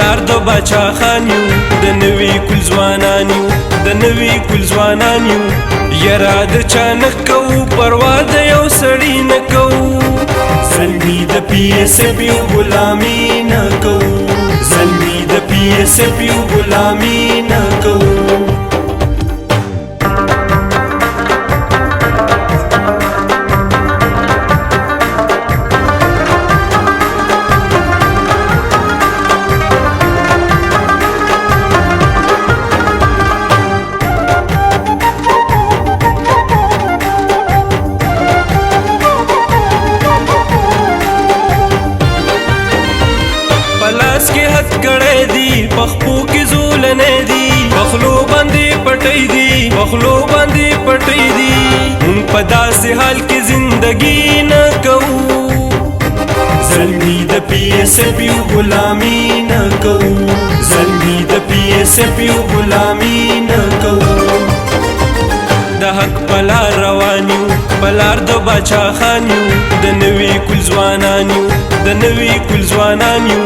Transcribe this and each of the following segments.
پلار د باچا خان یو د نوي کل ځوانان یو د نوي کل ځوانان یو یرا د چا نه کوو پروا د یو سړي نه کوو زلمي د پی ایس ایف یو غلامي نه کوو زلمي د پی ایس ایف یو غلامي نه کوو پلاس کې حد کړی دی پخپو کې زولنې دی بخلو باندې پټی دی بخلو باندې پټی دی مونږ په داسې حال کې زندګي نه کوو زلمي د پی ایس ایف یو غلامي نه کوو زلمي د پی ایس ایف یو غلامي نه کوو د حق پلار روان یو پلار د باچا خان یو د نوي کل ځوانان یو د نوي کل ځوانان یو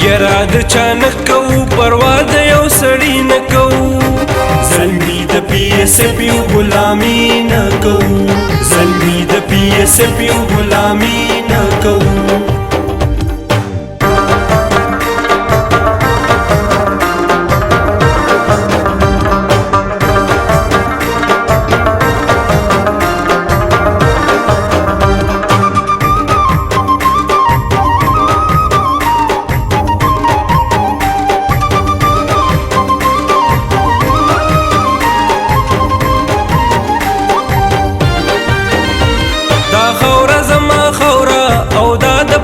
یرا د چا نه کوو پروا د یو سړي نه کوو زلمي د پی ایس ایف یو غلامي نه کوو زلمي د پی ایس ایف یو غلامي نه کوو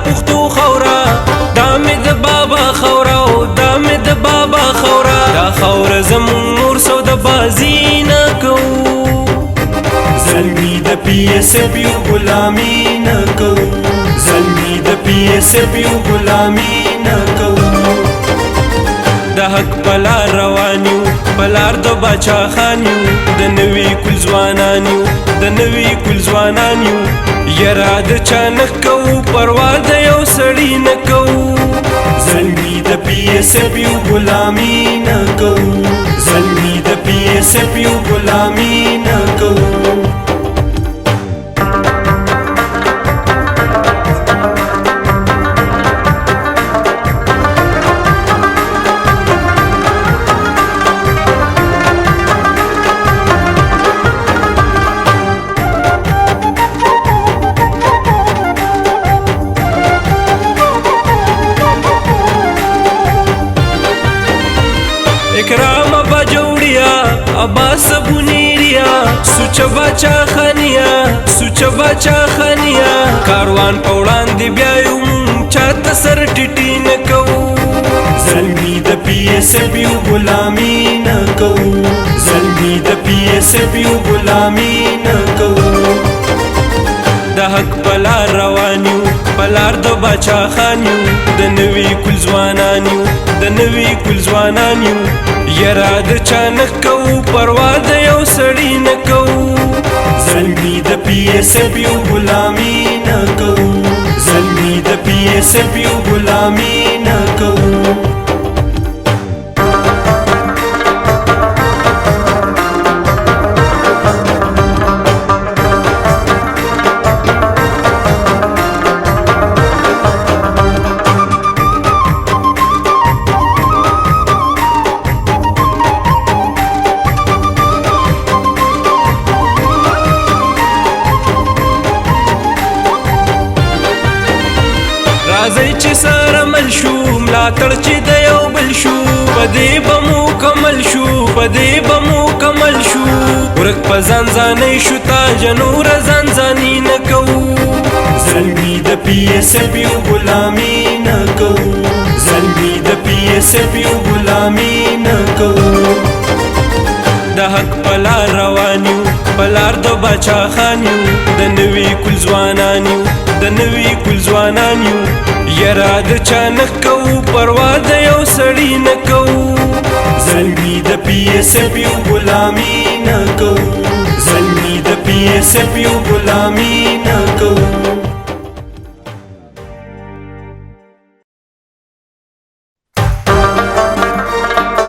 پختو خورا دا مې د بابا خورا او دا مې د بابا خورا دا خوره زمون نور سو د بازي نه کوو زلمي د پی ایس ایف یو غلامي نه کوو زلمي د پی ایس ایف یو غلامي نه کوو د حق پلار روان یو پلار د باچا خان یو د نوي کل ځوانان یو د نوي کل ځوانان یو یرا د چا نه کوو پروا د یو سړي نه کوو زلمي د پی ایس ایف یو غلامي نه کوو زلمي د پی ایس ایف یو غلامي نه کوو اکرام ابا جوړیا ابا سبونیریا سوچ بچا خانیا سوچ بچا خانیا کاروان پوړان دی بیا یو چاته سر ټټی نه کوو زلمي د پی ایس ایف یو غلامي نه کوو زلمي د پی ایس ایف یو غلامي نه کوو د حق پلار روان یو پلار د باچا خان یو د نوي کل ځوانان یو د نوي کل ځوانان یو یرا د چا نه کوو پروا د یو سړي نه کوو زلمي د پی ایس ایف یو غلامي نه کوو زلمي د پی ایس ایف یو غلامي نه کوو راځئ چې سره مل شو ملاتړ چې د یو بل شو په دې به مو کمل شو په دې به مو کمل شو ورک په ځان ځانۍ شو تاج نور ځان ځاني نه کوو زلمي د پی ایس ایف یو غلامي نه کوو زلمي د پی ایس ایف یو غلامي نه کوو د حق پلار روان یو پلار د باچا خان یو د نوي کل ځوانان یو د نوي کل ځوانان یو یرا د چا نه کوو پروا د یو سړي نه کوو زلمي د پی ایس ایف یو غلامي نه کوو زلمي د پی ایس ایف یو غلامي